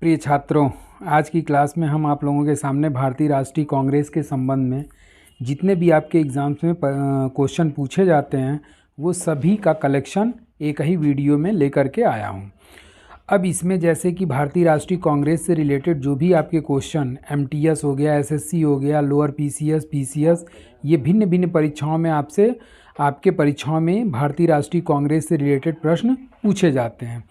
प्रिय छात्रों, आज की क्लास में हम आप लोगों के सामने भारतीय राष्ट्रीय कांग्रेस के संबंध में जितने भी आपके एग्ज़ाम्स में क्वेश्चन पूछे जाते हैं वो सभी का कलेक्शन एक ही वीडियो में लेकर के आया हूं। अब इसमें जैसे कि भारतीय राष्ट्रीय कांग्रेस से रिलेटेड जो भी आपके क्वेश्चन एमटीएस हो गया, एसएससी हो गया, लोअर पीसीएस, पीसीएस, ये भिन्न भिन्न परीक्षाओं में आपके परीक्षाओं में भारतीय राष्ट्रीय कांग्रेस से रिलेटेड प्रश्न पूछे जाते हैं।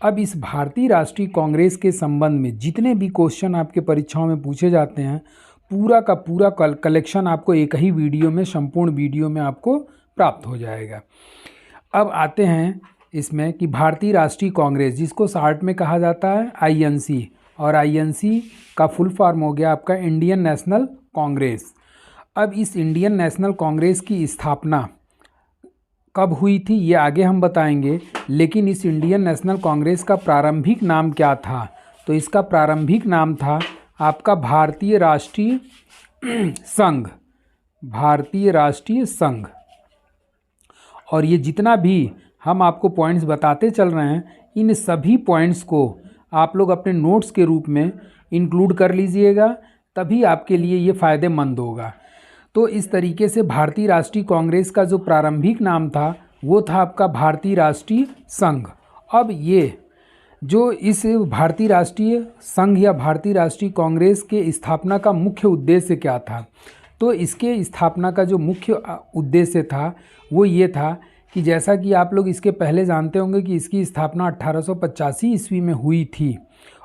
अब इस भारतीय राष्ट्रीय कांग्रेस के संबंध में जितने भी क्वेश्चन आपके परीक्षाओं में पूछे जाते हैं पूरा का पूरा कलेक्शन आपको एक ही वीडियो में, संपूर्ण वीडियो में आपको प्राप्त हो जाएगा। अब आते हैं इसमें कि भारतीय राष्ट्रीय कांग्रेस, जिसको शॉर्ट में कहा जाता है आईएनसी, और आईएनसी का फुल फॉर्म हो गया आपका इंडियन नेशनल कांग्रेस। अब इस इंडियन नेशनल कांग्रेस की स्थापना कब हुई थी ये आगे हम बताएंगे, लेकिन इस इंडियन नेशनल कांग्रेस का प्रारंभिक नाम क्या था? तो इसका प्रारंभिक नाम था आपका भारतीय राष्ट्रीय संघ, भारतीय राष्ट्रीय संघ। और ये जितना भी हम आपको पॉइंट्स बताते चल रहे हैं, इन सभी पॉइंट्स को आप लोग अपने नोट्स के रूप में इंक्लूड कर लीजिएगा, तभी आपके लिए ये फ़ायदेमंद होगा। तो इस तरीके से भारतीय राष्ट्रीय कांग्रेस का जो प्रारंभिक नाम था वो था आपका भारतीय राष्ट्रीय संघ। अब ये जो इस भारतीय राष्ट्रीय संघ या भारतीय राष्ट्रीय कांग्रेस के स्थापना का मुख्य उद्देश्य क्या था? तो इसके स्थापना का जो मुख्य उद्देश्य था वो ये था कि जैसा कि आप लोग इसके पहले जानते होंगे कि इसकी स्थापना 1885 ईस्वी में हुई थी,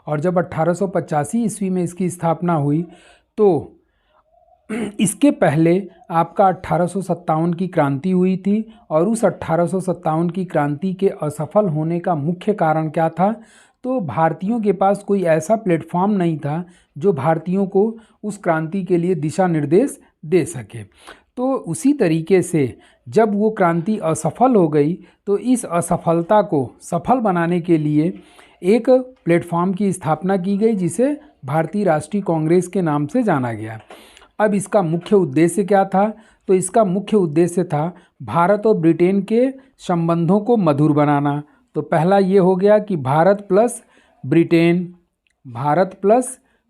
और जब 1885 ईस्वी में इसकी स्थापना हुई तो इसके पहले आपका 1857 की क्रांति हुई थी, और उस 1857 की क्रांति के असफल होने का मुख्य कारण क्या था? तो भारतीयों के पास कोई ऐसा प्लेटफॉर्म नहीं था जो भारतीयों को उस क्रांति के लिए दिशा निर्देश दे सके। तो उसी तरीके से जब वो क्रांति असफल हो गई तो इस असफलता को सफल बनाने के लिए एक प्लेटफॉर्म की स्थापना की गई, जिसे भारतीय राष्ट्रीय कांग्रेस के नाम से जाना गया। अब इसका मुख्य उद्देश्य क्या था? तो इसका मुख्य उद्देश्य था भारत और ब्रिटेन के संबंधों को मधुर बनाना। तो पहला ये हो गया कि भारत प्लस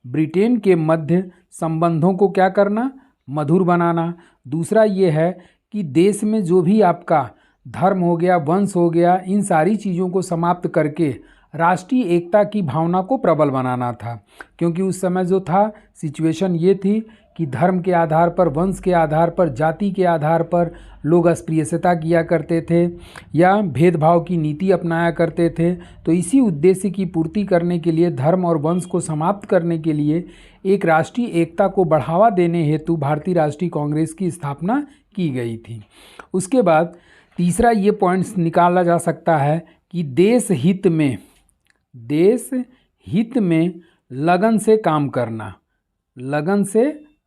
ब्रिटेन के मध्य संबंधों को क्या करना? मधुर बनाना। दूसरा ये है कि देश में जो भी आपका धर्म हो गया, वंश हो गया, इन सारी चीज़ों को समाप्त करके राष्ट्रीय एकता की भावना को प्रबल बनाना था, क्योंकि उस समय जो था सिचुएशन ये थी कि धर्म के आधार पर, वंश के आधार पर, जाति के आधार पर लोग अस्पृश्यता किया करते थे या भेदभाव की नीति अपनाया करते थे। तो इसी उद्देश्य की पूर्ति करने के लिए, धर्म और वंश को समाप्त करने के लिए, एक राष्ट्रीय एकता को बढ़ावा देने हेतु भारतीय राष्ट्रीय कांग्रेस की स्थापना की गई थी। उसके बाद तीसरा ये पॉइंट्स निकाला जा सकता है कि देश हित में लगन से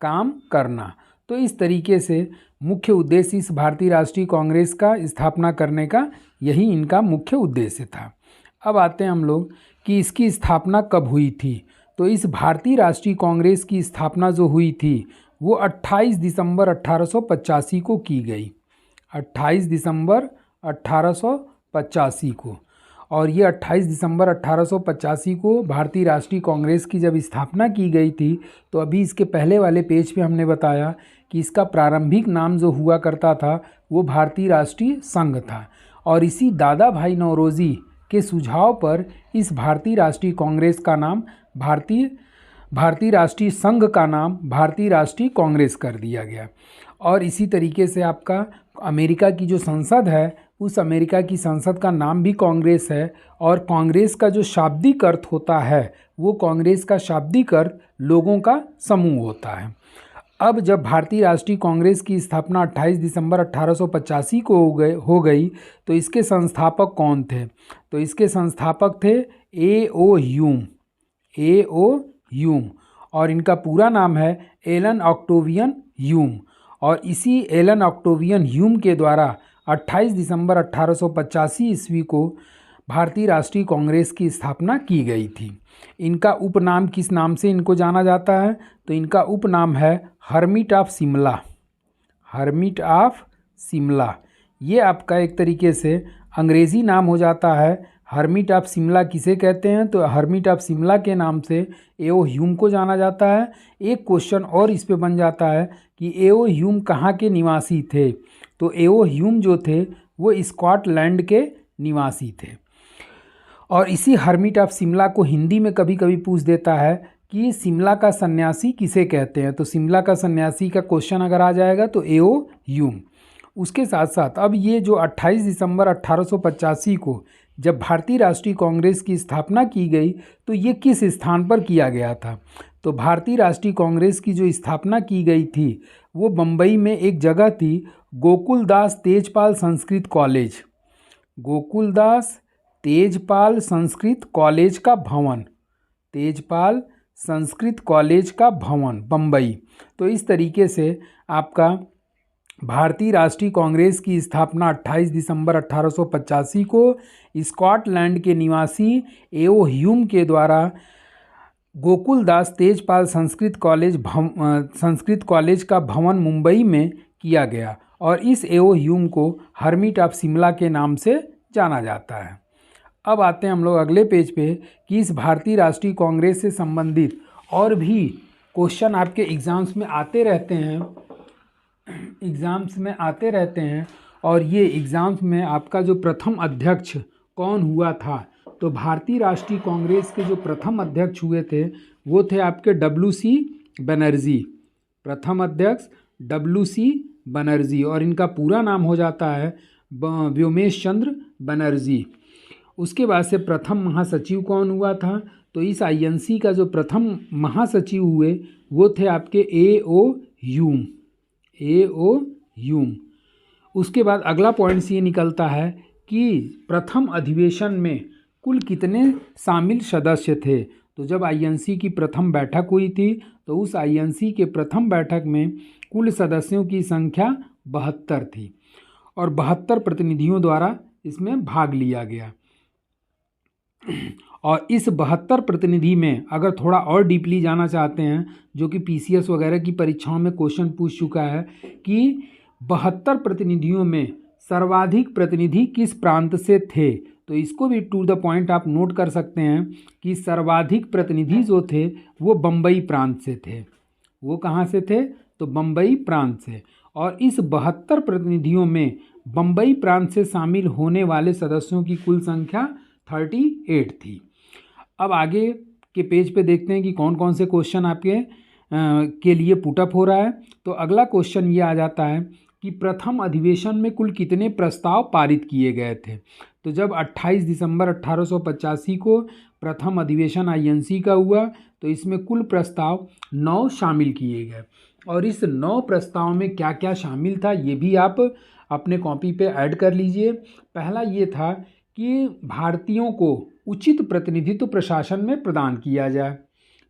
काम करना, तो इस तरीके से मुख्य उद्देश्य इस भारतीय राष्ट्रीय कांग्रेस का स्थापना करने का यही इनका मुख्य उद्देश्य था। अब आते हैं हम लोग कि इसकी स्थापना कब हुई थी। तो इस भारतीय राष्ट्रीय कांग्रेस की स्थापना जो हुई थी वो 28 दिसंबर 1885 को की गई, 28 दिसंबर 1885 को। और ये 28 दिसंबर 1885 को भारतीय राष्ट्रीय कांग्रेस की जब स्थापना की गई थी, तो अभी इसके पहले वाले पेज पे हमने बताया कि इसका प्रारंभिक नाम जो हुआ करता था वो भारतीय राष्ट्रीय संघ था। और इसी दादा भाई नौरोजी के सुझाव पर इस भारतीय राष्ट्रीय कांग्रेस का नाम भारतीय राष्ट्रीय संघ का नाम भारतीय राष्ट्रीय कांग्रेस कर दिया गया। और इसी तरीके से आपका अमेरिका की जो संसद है, उस अमेरिका की संसद का नाम भी कांग्रेस है, और कांग्रेस का जो शाब्दिक अर्थ होता है वो कांग्रेस का शाब्दिक अर्थ लोगों का समूह होता है। अब जब भारतीय राष्ट्रीय कांग्रेस की स्थापना 28 दिसंबर 1885 को हो गई तो इसके संस्थापक कौन थे? तो इसके संस्थापक थे A.O. ह्यूम, और इनका पूरा नाम है एलन ऑक्टेवियन ह्यूम। और इसी एलन ऑक्टेवियन ह्यूम के द्वारा 28 दिसंबर 1885 ईस्वी को भारतीय राष्ट्रीय कांग्रेस की स्थापना की गई थी। इनका उपनाम किस नाम से इनको जाना जाता है? तो इनका उपनाम है हर्मिट ऑफ शिमला। ये आपका एक तरीके से अंग्रेज़ी नाम हो जाता है हर्मिट ऑफ शिमला किसे कहते हैं? तो हर्मिट ऑफ शिमला के नाम से एओ ह्यूम को जाना जाता है। एक क्वेश्चन और इस पे बन जाता है कि एओ ह्यूम कहाँ के निवासी थे? तो एओ ह्यूम जो थे वो स्कॉटलैंड के निवासी थे। और इसी हर्मिट ऑफ शिमला को हिंदी में कभी कभी पूछ देता है कि शिमला का सन्यासी किसे कहते हैं? तो शिमला का सन्यासी का क्वेश्चन अगर आ जाएगा तो एओ ह्यूम। उसके साथ साथ अब ये जो 28 दिसंबर 1885 को जब भारतीय राष्ट्रीय कांग्रेस की स्थापना की गई तो ये किस स्थान पर किया गया था? तो भारतीय राष्ट्रीय कांग्रेस की जो स्थापना की गई थी वो बम्बई में एक जगह थी, गोकुलदास तेजपाल संस्कृत कॉलेज। गोकुलदास तेजपाल संस्कृत कॉलेज का भवन, तेजपाल संस्कृत कॉलेज का भवन बम्बई। तो इस तरीके से आपका भारतीय राष्ट्रीय कांग्रेस की स्थापना 28 दिसंबर 1885 को स्कॉटलैंड के निवासी एओ ह्यूम के द्वारा गोकुलदास तेजपाल संस्कृत कॉलेज का भवन मुंबई में किया गया और इस एओ ह्यूम को हर्मिट ऑफ शिमला के नाम से जाना जाता है। अब आते हैं हम लोग अगले पेज पे कि इस भारतीय राष्ट्रीय कांग्रेस से संबंधित और भी क्वेश्चन आपके एग्ज़ाम्स में आते रहते हैं और ये एग्ज़ाम्स में आपका जो प्रथम अध्यक्ष कौन हुआ था? तो भारतीय राष्ट्रीय कांग्रेस के जो प्रथम अध्यक्ष हुए थे वो थे आपके WC बनर्जी, प्रथम अध्यक्ष WC बनर्जी, और इनका पूरा नाम हो जाता है व्योमेश चंद्र बनर्जी। उसके बाद से प्रथम महासचिव कौन हुआ था? तो इस INC का जो प्रथम महासचिव हुए वो थे आपके एओ ह्यूम। उसके बाद अगला पॉइंट ये निकलता है कि प्रथम अधिवेशन में कुल कितने शामिल सदस्य थे? तो जब INC की प्रथम बैठक हुई थी तो उस INC के प्रथम बैठक में कुल सदस्यों की संख्या 72 थी और 72 प्रतिनिधियों द्वारा इसमें भाग लिया गया। और इस 72 प्रतिनिधि में अगर थोड़ा और डीपली जाना चाहते हैं, जो कि PCS वगैरह की परीक्षाओं में क्वेश्चन पूछ चुका है कि 72 प्रतिनिधियों में सर्वाधिक प्रतिनिधि किस प्रांत से थे? तो इसको भी टू द पॉइंट आप नोट कर सकते हैं कि सर्वाधिक प्रतिनिधि जो थे वो बम्बई प्रांत से थे। वो कहाँ से थे? तो बम्बई प्रांत से। और इस 72 प्रतिनिधियों में बम्बई प्रांत से शामिल होने वाले सदस्यों की कुल संख्या 38 थी। अब आगे के पेज पे देखते हैं कि कौन कौन से क्वेश्चन आपके के लिए पुटअप हो रहा है। तो अगला क्वेश्चन ये आ जाता है कि प्रथम अधिवेशन में कुल कितने प्रस्ताव पारित किए गए थे? तो जब 28 दिसंबर 1885 को प्रथम अधिवेशन INC का हुआ तो इसमें कुल प्रस्ताव 9 शामिल किए गए और इस 9 प्रस्ताव में क्या क्या शामिल था ये भी आप अपने कॉपी पे ऐड कर लीजिए। पहला ये था कि भारतीयों को उचित प्रतिनिधित्व प्रशासन में प्रदान किया जाए।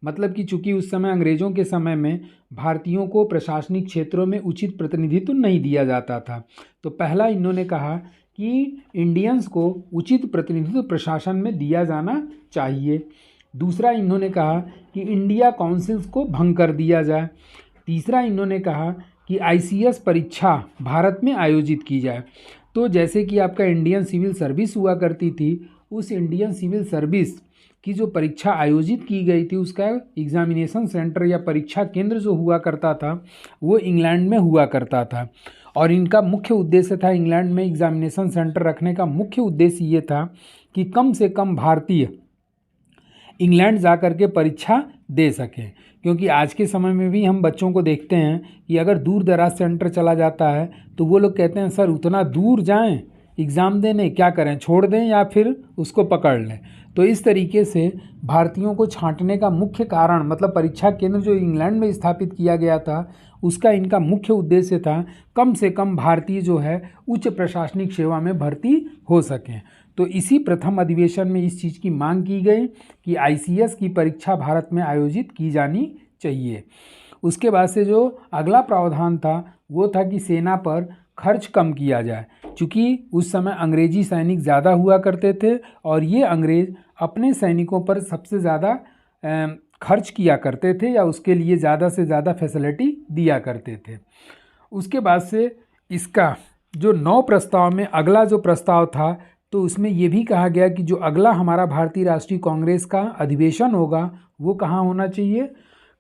मतलब कि चूंकि उस समय अंग्रेज़ों के समय में भारतीयों को प्रशासनिक क्षेत्रों में उचित प्रतिनिधित्व नहीं दिया जाता था, तो पहला इन्होंने कहा कि इंडियंस को उचित प्रतिनिधित्व प्रशासन में दिया जाना चाहिए। दूसरा इन्होंने कहा कि इंडिया काउंसिल्स को भंग कर दिया जाए। तीसरा इन्होंने कहा कि ICS परीक्षा भारत में आयोजित की जाए। तो जैसे कि आपका इंडियन सिविल सर्विस हुआ करती थी, उस इंडियन सिविल सर्विस की जो परीक्षा आयोजित की गई थी उसका एग्जामिनेशन सेंटर या परीक्षा केंद्र जो हुआ करता था वो इंग्लैंड में हुआ करता था और इनका मुख्य उद्देश्य था, इंग्लैंड में एग्जामिनेशन सेंटर रखने का मुख्य उद्देश्य ये था कि कम से कम भारतीय इंग्लैंड जा कर के परीक्षा दे सकें। क्योंकि आज के समय में भी हम बच्चों को देखते हैं कि अगर दूर दराज सेंटर चला जाता है तो वो लोग कहते हैं सर उतना दूर जाएं एग्ज़ाम देने, क्या करें, छोड़ दें या फिर उसको पकड़ लें। तो इस तरीके से भारतीयों को छांटने का मुख्य कारण, मतलब परीक्षा केंद्र जो इंग्लैंड में स्थापित किया गया था उसका इनका मुख्य उद्देश्य था कम से कम भारतीय जो है उच्च प्रशासनिक सेवा में भर्ती हो सकें। तो इसी प्रथम अधिवेशन में इस चीज़ की मांग की गई कि ICS की परीक्षा भारत में आयोजित की जानी चाहिए। उसके बाद से जो अगला प्रावधान था वो था कि सेना पर खर्च कम किया जाए, क्योंकि उस समय अंग्रेजी सैनिक ज़्यादा हुआ करते थे और ये अंग्रेज़ अपने सैनिकों पर सबसे ज़्यादा खर्च किया करते थे या उसके लिए ज़्यादा से ज़्यादा फैसिलिटी दिया करते थे। उसके बाद से इसका जो 9 प्रस्ताव में अगला जो प्रस्ताव था तो उसमें ये भी कहा गया कि जो अगला हमारा भारतीय राष्ट्रीय कांग्रेस का अधिवेशन होगा वो कहाँ होना चाहिए,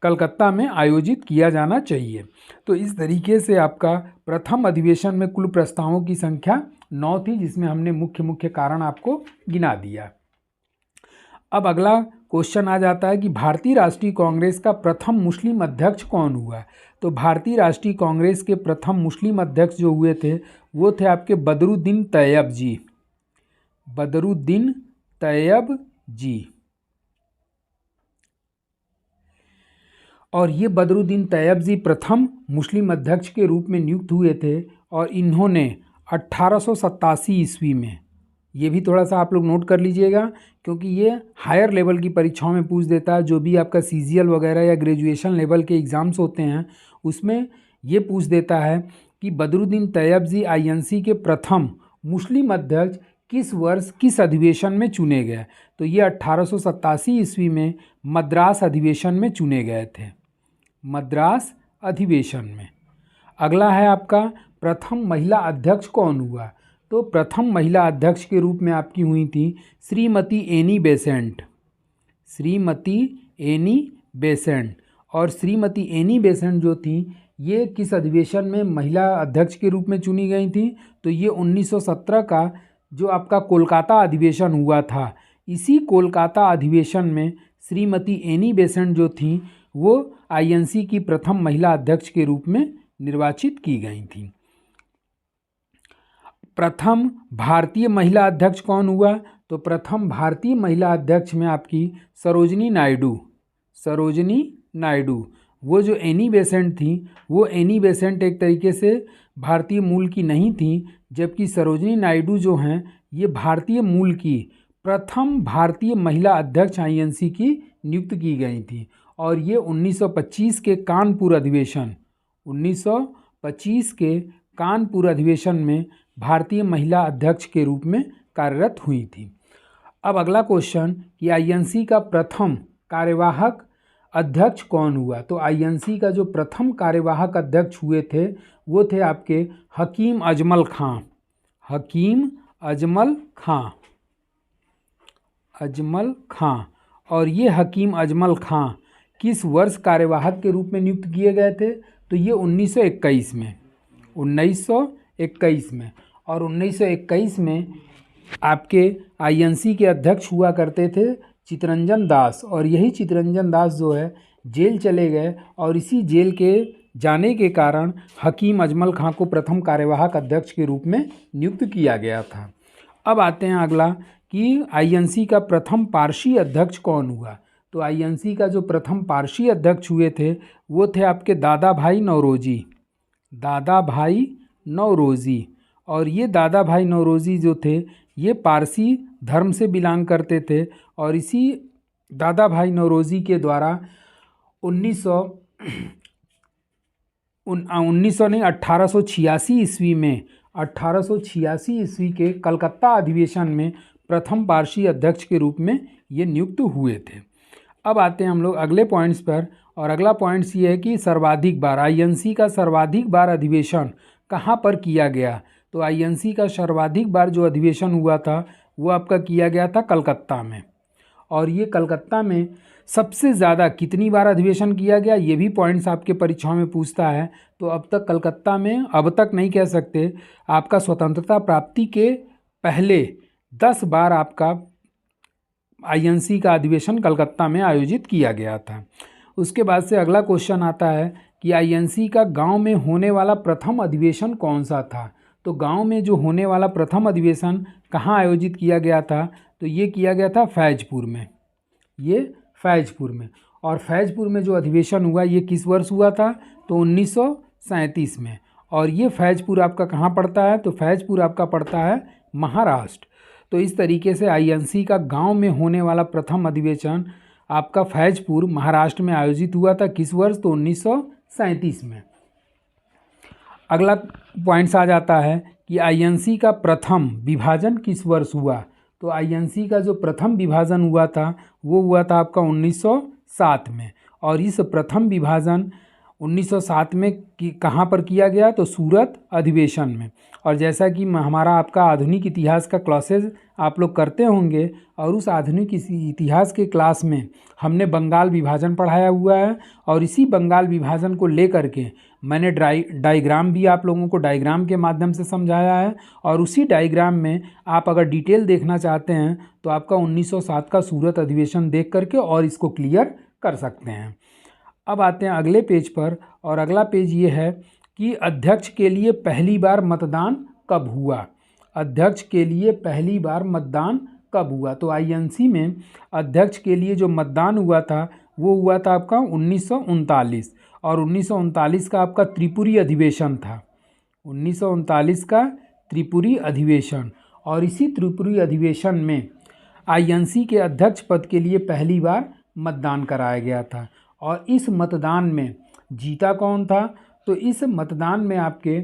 कलकत्ता में आयोजित किया जाना चाहिए। तो इस तरीके से आपका प्रथम अधिवेशन में कुल प्रस्तावों की संख्या 9 थी, जिसमें हमने मुख्य मुख्य कारण आपको गिना दिया। अब अगला क्वेश्चन आ जाता है कि भारतीय राष्ट्रीय कांग्रेस का प्रथम मुस्लिम अध्यक्ष कौन हुआ। तो भारतीय राष्ट्रीय कांग्रेस के प्रथम मुस्लिम अध्यक्ष जो हुए थे वो थे आपके बदरुद्दीन तैयब जी, बदरुद्दीन तैयब जी। और ये बदरुद्दीन तैयब जी प्रथम मुस्लिम अध्यक्ष के रूप में नियुक्त हुए थे और इन्होंने 1887 ईस्वी में, ये भी थोड़ा सा आप लोग नोट कर लीजिएगा क्योंकि ये हायर लेवल की परीक्षाओं में पूछ देता है। जो भी आपका सीजीएल वगैरह या ग्रेजुएशन लेवल के एग्ज़ाम्स होते हैं उसमें ये पूछ देता है कि बदरुद्दीन तैयब जी आईएनसी के प्रथम मुस्लिम अध्यक्ष किस वर्ष किस अधिवेशन में चुने गए। तो ये 1887 ईस्वी में मद्रास अधिवेशन में चुने गए थे, मद्रास अधिवेशन में। अगला है आपका प्रथम महिला अध्यक्ष कौन हुआ। तो प्रथम महिला अध्यक्ष के रूप में आपकी हुई थी Shrimati Annie Besant, Shrimati Annie Besant. और श्रीमती एनी बेसेंट जो थी ये किस अधिवेशन में महिला अध्यक्ष के रूप में चुनी गई थी। तो ये 1917 का जो आपका कोलकाता अधिवेशन हुआ था, इसी कोलकाता अधिवेशन में श्रीमती एनी बेसेंट जो थी वो आईएनसी की प्रथम महिला अध्यक्ष के रूप में निर्वाचित की गई थी। प्रथम भारतीय महिला अध्यक्ष कौन हुआ। तो प्रथम भारतीय महिला अध्यक्ष में आपकी सरोजनी नायडू, सरोजनी नायडू। वो जो एनी बेसेंट थी वो एनी बेसेंट एक तरीके से भारतीय मूल की नहीं थी, जबकि सरोजनी नायडू जो हैं ये भारतीय मूल की प्रथम भारतीय महिला अध्यक्ष आईएनसी की नियुक्त की गई थी। और ये 1925 के कानपुर अधिवेशन, 1925 के कानपुर अधिवेशन में भारतीय महिला अध्यक्ष के रूप में कार्यरत हुई थी। अब अगला क्वेश्चन कि आईएनसी का प्रथम कार्यवाहक अध्यक्ष कौन हुआ। तो आईएनसी का जो प्रथम कार्यवाहक अध्यक्ष हुए थे वो थे आपके हकीम अजमल खां, हकीम अजमल खां, अजमल खां। और ये हकीम अजमल खां किस वर्ष कार्यवाहक के रूप में नियुक्त किए गए थे। तो ये 1921 में, 1921 में। और 1921 में आपके आईएनसी के अध्यक्ष हुआ करते थे चितरंजन दास। और यही चितरंजन दास जो है जेल चले गए और इसी जेल के जाने के कारण हकीम अजमल खां को प्रथम कार्यवाहक अध्यक्ष के रूप में नियुक्त किया गया था। अब आते हैं अगला कि आईएनसी का प्रथम पारसी अध्यक्ष कौन हुआ। तो आईएनसी का जो प्रथम पारसी अध्यक्ष हुए थे वो थे आपके दादा भाई नौरोजी, दादा भाई नौरोजी। और ये दादा भाई नौरोजी जो थे ये पारसी धर्म से बिलोंग करते थे और इसी दादा भाई नौरोजी के द्वारा 1886 ईस्वी में, 1886 ईस्वी के कलकत्ता अधिवेशन में प्रथम पारसी अध्यक्ष के रूप में ये नियुक्त हुए थे। अब आते हैं हम लोग अगले पॉइंट्स पर। और अगला पॉइंट्स ये है कि सर्वाधिक बार आईएनसी का सर्वाधिक बार अधिवेशन कहाँ पर किया गया। तो आईएनसी का सर्वाधिक बार जो अधिवेशन हुआ था वो आपका किया गया था कलकत्ता में। और ये कलकत्ता में सबसे ज़्यादा कितनी बार अधिवेशन किया गया ये भी पॉइंट्स आपके परीक्षाओं में पूछता है। तो अब तक कलकत्ता में, अब तक नहीं कह सकते, आपका स्वतंत्रता प्राप्ति के पहले 10 बार आपका आईएनसी का अधिवेशन कलकत्ता में आयोजित किया गया था। उसके बाद से अगला क्वेश्चन आता है कि आईएनसी का गांव में होने वाला प्रथम अधिवेशन कौन सा था। तो गांव में जो होने वाला प्रथम अधिवेशन कहाँ आयोजित किया गया था। तो ये किया गया था फैजपुर में, ये फैजपुर में। और फैजपुर में जो अधिवेशन हुआ ये किस वर्ष हुआ था। तो 1937 में। और ये फैजपुर आपका कहाँ पड़ता है। तो फैजपुर आपका पड़ता है महाराष्ट्र। तो इस तरीके से आईएनसी का गांव में होने वाला प्रथम अधिवेशन आपका फैजपुर महाराष्ट्र में आयोजित हुआ था। किस वर्ष। तो 1937 में। अगला पॉइंट्स आ जाता है कि आईएनसी का प्रथम विभाजन किस वर्ष हुआ। तो आईएनसी का जो प्रथम विभाजन हुआ था वो हुआ था आपका 1907 में। और इस प्रथम विभाजन 1907 में कहाँ पर किया गया, तो सूरत अधिवेशन में। और जैसा कि हमारा आपका आधुनिक इतिहास का क्लासेज आप लोग करते होंगे, और उस आधुनिक इतिहास के क्लास में हमने बंगाल विभाजन पढ़ाया हुआ है, और इसी बंगाल विभाजन को लेकर के मैंने डायग्राम भी आप लोगों को डायग्राम के माध्यम से समझाया है। और उसी डायग्राम में आप अगर डिटेल देखना चाहते हैं तो आपका 1907 का सूरत अधिवेशन देख करके और इसको क्लियर कर सकते हैं। अब आते हैं अगले पेज पर, और अगला पेज ये है कि अध्यक्ष के लिए पहली बार मतदान कब हुआ। अध्यक्ष के लिए पहली बार मतदान कब हुआ, तो आईएनसी में अध्यक्ष के लिए जो मतदान हुआ था वो हुआ था आपका 1939, और 1939 का आपका त्रिपुरी अधिवेशन था। 1939 का त्रिपुरी अधिवेशन, और इसी त्रिपुरी अधिवेशन में आईएनसी के अध्यक्ष पद के लिए पहली बार मतदान कराया गया था। और इस मतदान में जीता कौन था, तो इस मतदान में आपके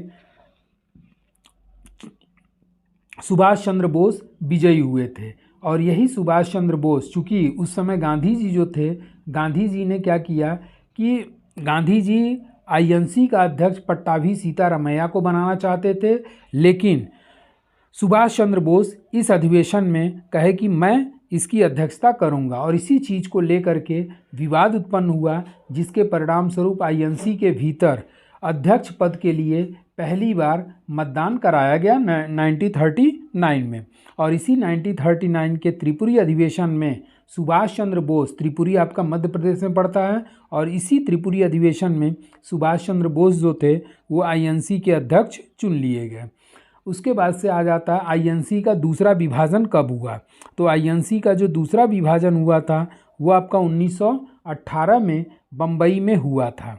सुभाष चंद्र बोस विजयी हुए थे। और यही सुभाष चंद्र बोस, चूँकि उस समय गांधी जी जो थे, गांधी जी ने क्या किया कि गांधी जी आईएनसी का अध्यक्ष पट्टाभी सीतारामैया को बनाना चाहते थे, लेकिन सुभाष चंद्र बोस इस अधिवेशन में कहे कि मैं इसकी अध्यक्षता करूंगा, और इसी चीज़ को लेकर के विवाद उत्पन्न हुआ, जिसके परिणाम स्वरूप आईएनसी के भीतर अध्यक्ष पद के लिए पहली बार मतदान कराया गया 1939 में। और इसी 1939 के त्रिपुरी अधिवेशन में सुभाष चंद्र बोस, त्रिपुरी आपका मध्य प्रदेश में पड़ता है, और इसी त्रिपुरी अधिवेशन में सुभाष चंद्र बोस जो थे वो आईएनसी के अध्यक्ष चुन लिए गए। उसके बाद से आ जाता है आईएनसी का दूसरा विभाजन कब हुआ, तो आईएनसी का जो दूसरा विभाजन हुआ था वो आपका 1918 में बम्बई में हुआ था।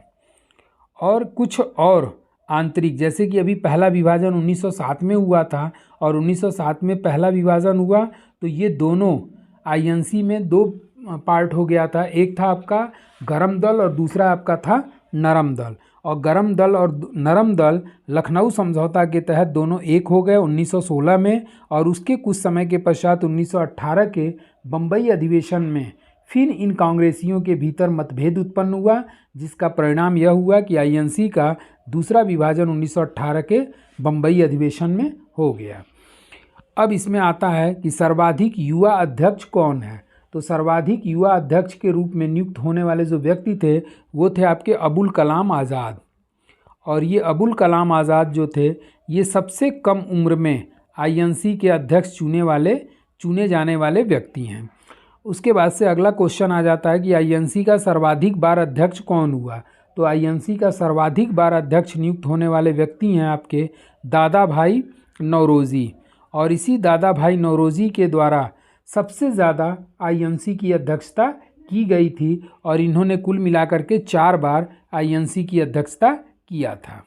और कुछ और आंतरिक, जैसे कि अभी पहला विभाजन 1907 में हुआ था, और 1907 में पहला विभाजन हुआ तो ये दोनों आईएनसी में दो पार्ट हो गया था। एक था आपका गरम दल और दूसरा आपका था नरम दल। और गरम दल और नरम दल लखनऊ समझौता के तहत दोनों एक हो गए 1916 में, और उसके कुछ समय के पश्चात 1918 के बम्बई अधिवेशन में फिर इन कांग्रेसियों के भीतर मतभेद उत्पन्न हुआ, जिसका परिणाम यह हुआ कि आईएनसी का दूसरा विभाजन 1918 के बम्बई अधिवेशन में हो गया। अब इसमें आता है कि सर्वाधिक युवा अध्यक्ष कौन है, तो सर्वाधिक युवा अध्यक्ष के रूप में नियुक्त होने वाले जो व्यक्ति थे वो थे आपके अबुल कलाम आज़ाद। और ये अबुल कलाम आज़ाद जो थे ये सबसे कम उम्र में आईएनसी के अध्यक्ष चुने जाने वाले व्यक्ति हैं। उसके बाद से अगला क्वेश्चन आ जाता है कि आईएनसी का सर्वाधिक बार अध्यक्ष कौन हुआ, तो आईएनसी का सर्वाधिक बार अध्यक्ष नियुक्त होने वाले व्यक्ति हैं आपके दादा भाई नौरोजी। और इसी दादा भाई नौरोजी के द्वारा सबसे ज़्यादा आईएनसी की अध्यक्षता की गई थी, और इन्होंने कुल मिलाकर के 4 बार आईएनसी की अध्यक्षता किया था।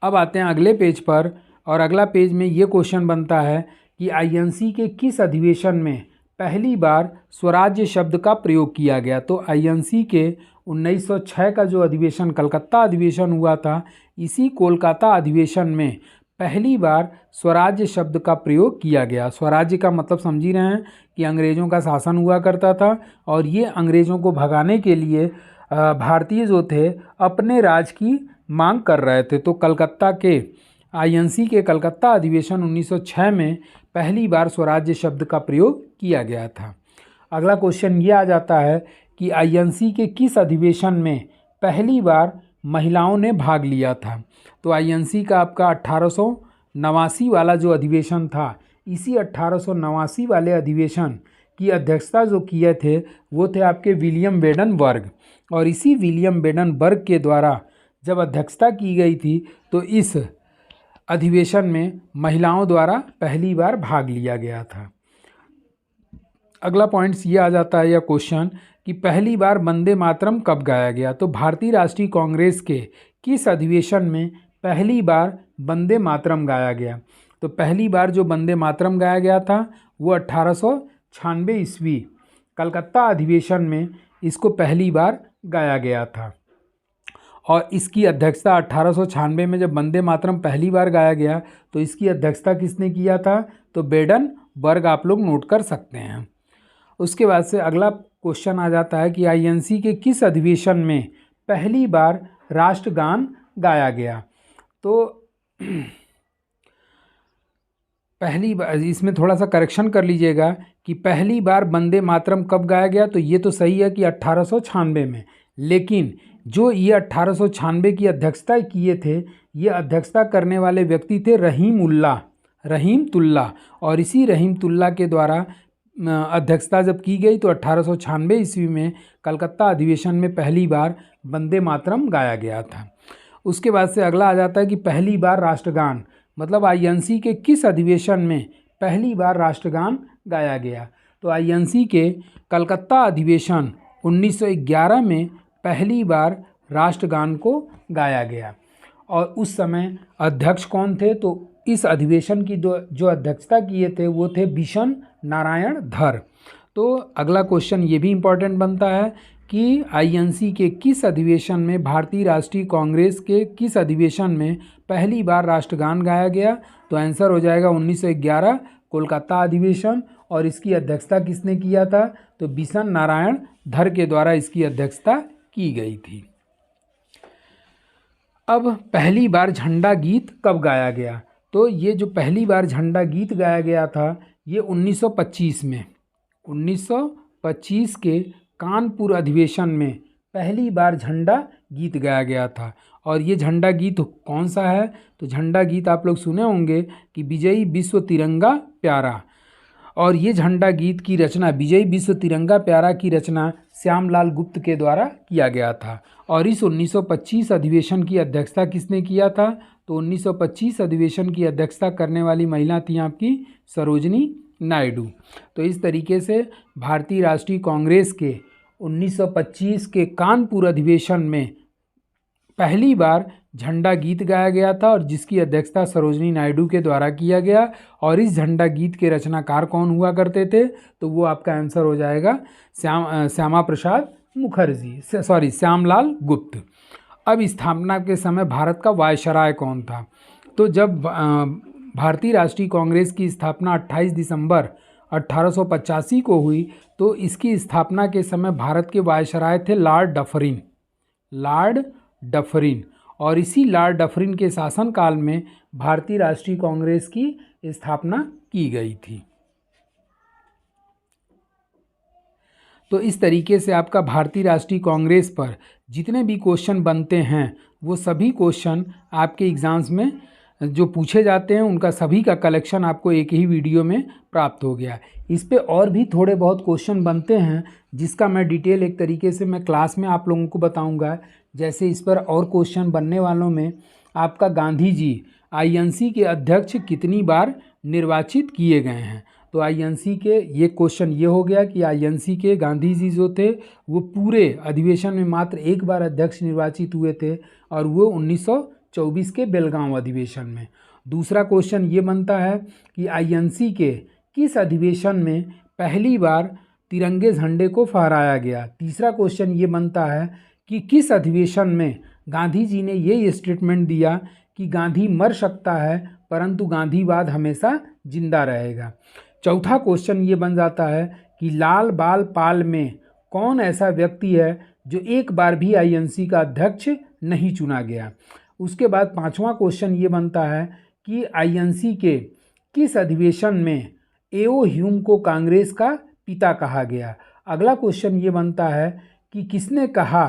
अब आते हैं अगले पेज पर, और अगला पेज में ये क्वेश्चन बनता है कि आईएनसी के किस अधिवेशन में पहली बार स्वराज्य शब्द का प्रयोग किया गया। तो आईएनसी के 1906 का जो अधिवेशन कलकत्ता अधिवेशन हुआ था, इसी कोलकाता अधिवेशन में पहली बार स्वराज्य शब्द का प्रयोग किया गया। स्वराज्य का मतलब समझ ही रहे हैं कि अंग्रेज़ों का शासन हुआ करता था, और ये अंग्रेज़ों को भगाने के लिए भारतीय जो थे अपने राज की मांग कर रहे थे। तो कलकत्ता के आईएनसी के कलकत्ता अधिवेशन 1906 में पहली बार स्वराज्य शब्द का प्रयोग किया गया था। अगला क्वेश्चन ये आ जाता है कि आईएनसी के किस अधिवेशन में पहली बार महिलाओं ने भाग लिया था। तो आईएनसी का आपका 1889 वाला जो अधिवेशन था, इसी 1889 वाले अधिवेशन की अध्यक्षता जो किए थे वो थे आपके विलियम बेडन बर्ग। और इसी विलियम बेडन बर्ग के द्वारा जब अध्यक्षता की गई थी तो इस अधिवेशन में महिलाओं द्वारा पहली बार भाग लिया गया था। अगला पॉइंट्स ये आ जाता है या क्वेश्चन कि पहली बार वंदे मातरम कब गाया गया। तो भारतीय राष्ट्रीय कांग्रेस के किस अधिवेशन में पहली बार वंदे मातरम गाया गया। तो पहली बार जो वंदे मातरम गाया गया था वो 1896 ईस्वी कलकत्ता अधिवेशन में इसको पहली बार गाया गया था। और इसकी अध्यक्षता 1896 में जब वंदे मातरम पहली बार गाया गया तो इसकी अध्यक्षता किसने किया था, तो बेडन बर्ग आप लोग नोट कर सकते हैं। उसके बाद से अगला क्वेश्चन आ जाता है कि आईएनसी के किस अधिवेशन में पहली बार राष्ट्रगान गाया गया? तो पहली बार, इसमें थोड़ा सा करेक्शन कर लीजिएगा कि पहली बार वंदे मातरम कब गाया गया, तो ये तो सही है कि 1896 में, लेकिन जो ये 1896 की अध्यक्षता किए थे, ये अध्यक्षता करने वाले व्यक्ति थे रहीमतुल्ला, और इसी रहीमतुल्ला के द्वारा अध्यक्षता जब की गई तो 1896 ईस्वी में कलकत्ता अधिवेशन में पहली बार वंदे मातरम गाया गया था। उसके बाद से अगला आ जाता है कि पहली बार राष्ट्रगान, मतलब आईएनसी के किस अधिवेशन में पहली बार राष्ट्रगान गाया गया? तो आईएनसी के कलकत्ता अधिवेशन 1911 में पहली बार राष्ट्रगान को गाया गया। और उस समय अध्यक्ष कौन थे? तो इस अधिवेशन की जो अध्यक्षता किए थे वो थे बिशन नारायण धर। तो अगला क्वेश्चन ये भी इम्पोर्टेंट बनता है कि आईएनसी के किस अधिवेशन में, भारतीय राष्ट्रीय कांग्रेस के किस अधिवेशन में पहली बार राष्ट्रगान गाया गया? तो आंसर हो जाएगा 1911 कोलकाता अधिवेशन। और इसकी अध्यक्षता किसने किया था? तो बिशन नारायण धर के द्वारा इसकी अध्यक्षता की गई थी। अब पहली बार झंडा गीत कब गाया गया? तो ये जो पहली बार झंडा गीत गाया गया था ये 1925 में, 1925 के कानपुर अधिवेशन में पहली बार झंडा गीत गाया गया था। और ये झंडा गीत कौन सा है? तो झंडा गीत आप लोग सुने होंगे कि विजयी विश्व तिरंगा प्यारा। और ये झंडा गीत की रचना, विजयी विश्व तिरंगा प्यारा की रचना श्यामलाल गुप्त के द्वारा किया गया था। और इस 1925 अधिवेशन की अध्यक्षता किसने किया था? तो 1925 अधिवेशन की अध्यक्षता करने वाली महिला थी आपकी सरोजनी नायडू। तो इस तरीके से भारतीय राष्ट्रीय कांग्रेस के 1925 के कानपुर अधिवेशन में पहली बार झंडा गीत गाया गया था और जिसकी अध्यक्षता सरोजनी नायडू के द्वारा किया गया। और इस झंडा गीत के रचनाकार कौन हुआ करते थे? तो वो आपका आंसर हो जाएगा श्यामा प्रसाद मुखर्जी, श्यामलाल गुप्त। अब स्थापना के समय भारत का वायसराय कौन था? तो जब भारतीय राष्ट्रीय कांग्रेस की स्थापना 28 दिसंबर 1885 को हुई तो इसकी स्थापना के समय भारत के वायसराय थे लॉर्ड डफरिन। और इसी लॉर्ड डफरिन के शासनकाल में भारतीय राष्ट्रीय कांग्रेस की स्थापना की गई थी। तो इस तरीके से आपका भारतीय राष्ट्रीय कांग्रेस पर जितने भी क्वेश्चन बनते हैं वो सभी क्वेश्चन आपके एग्ज़ाम्स में जो पूछे जाते हैं उनका सभी का कलेक्शन आपको एक ही वीडियो में प्राप्त हो गया। इस पे और भी थोड़े बहुत क्वेश्चन बनते हैं जिसका मैं डिटेल एक तरीके से मैं क्लास में आप लोगों को बताऊंगा। जैसे इस पर और क्वेश्चन बनने वालों में आपका गांधी जी आईएनसी के अध्यक्ष कितनी बार निर्वाचित किए गए हैं? तो आईएनसी के ये क्वेश्चन ये हो गया कि आईएनसी के गांधी जी जो थे वो पूरे अधिवेशन में मात्र एक बार अध्यक्ष निर्वाचित हुए थे और वो 1924 के बेलगांव अधिवेशन में। दूसरा क्वेश्चन ये बनता है कि आईएनसी के किस अधिवेशन में पहली बार तिरंगे झंडे को फहराया गया? तीसरा क्वेश्चन ये बनता है कि किस अधिवेशन में गांधी जी ने ये स्टेटमेंट दिया कि गांधी मर सकता है परंतु गांधीवाद हमेशा जिंदा रहेगा? चौथा क्वेश्चन ये बन जाता है कि लाल बाल पाल में कौन ऐसा व्यक्ति है जो एक बार भी आईएनसी का अध्यक्ष नहीं चुना गया? उसके बाद पांचवा क्वेश्चन ये बनता है कि आईएनसी के किस अधिवेशन में एओ ह्यूम को कांग्रेस का पिता कहा गया? अगला क्वेश्चन ये बनता है कि किसने कहा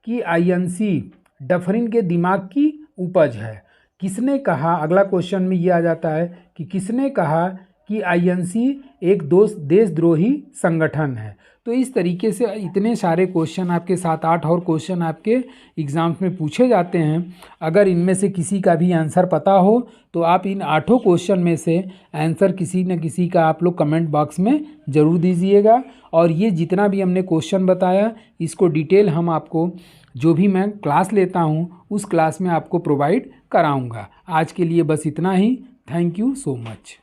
कि आईएनसी डफरिन के दिमाग की उपज है? किसने कहा? अगला क्वेश्चन में ये आ जाता है कि किसने कहा कि आईएनसी एक देशद्रोही संगठन है? तो इस तरीके से इतने सारे क्वेश्चन आपके 7-8 और क्वेश्चन आपके एग्ज़ाम्स में पूछे जाते हैं। अगर इनमें से किसी का भी आंसर पता हो तो आप इन 8 क्वेश्चन में से आंसर किसी न किसी का आप लोग कमेंट बॉक्स में ज़रूर दीजिएगा। और ये जितना भी हमने क्वेश्चन बताया इसको डिटेल हम आपको जो भी मैं क्लास लेता हूँ उस क्लास में आपको प्रोवाइड कराऊँगा। आज के लिए बस इतना ही। Thank you so much.